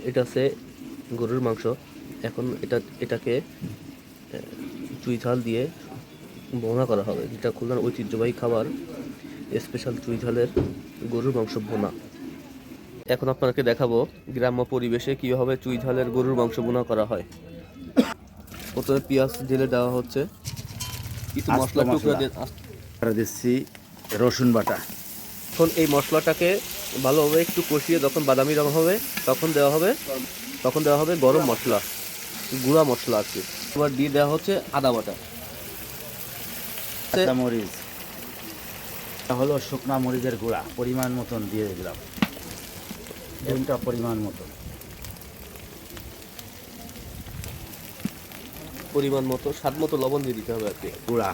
এটা হচ্ছে গরুর মাংস। এখন এটাকে চুই ঝাল দিয়ে ভোনা করা হবে, যেটা খুলনার ঐতিহ্যবাহী খাবার, স্পেশাল চুই ঝালের গরুর মাংস ভোনা। এখন আপনাকে দেখাবো গ্রাম্য পরিবেশে কিভাবে চুই ঝালের গরুর মাংস ভুনা করা হয়। প্রথমে পেঁয়াজ ঢেলে দেওয়া হচ্ছে, কিছু মশলা টুকরা দিচ্ছি রসুন বাটা। এখন এই মশলাটাকে ভালোভাবে একটু কষিয়ে যখন বাদামি রং হবে তখন দেওয়া হবে গরম মশলা, গুঁড়া মশলা আছে। এবার দিয়ে দেওয়া হচ্ছে আদা বাটা, কাঁচামরিচ, এটা হলো শুকনা মরিচের গুঁড়া পরিমাণ মতন দিয়ে দিলাম, ডিমটা পরিমাণ মতো, পরিমাণ মতো স্বাদ মতো লবণ দিয়ে দিতে হবে আর কি, গুঁড়া।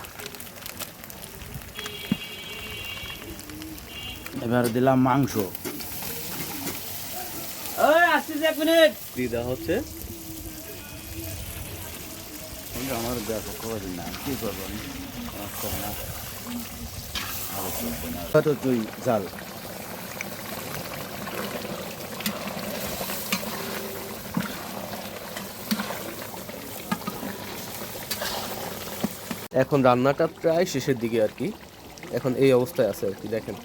এবার দিলাম মাংস, দিয়ে দেওয়া হচ্ছে। আমার দেখো খবর না কি করবো চুই ঝাল। এখন রান্নাটা প্রায় শেষের দিকে আর কি, এখন এই অবস্থায় আছে আর কি। দেখেন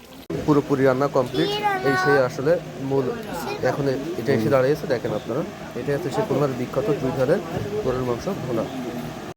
পুরোপুরি রান্না কমপ্লিট। এই সেই আসলে মূল, এখন এটা এসে দাঁড়িয়েছে। দেখেন আপনারা, এটা হচ্ছে সে খুলনার বিখ্যাত চুই ঝালের গরুর মাংস ভুনা।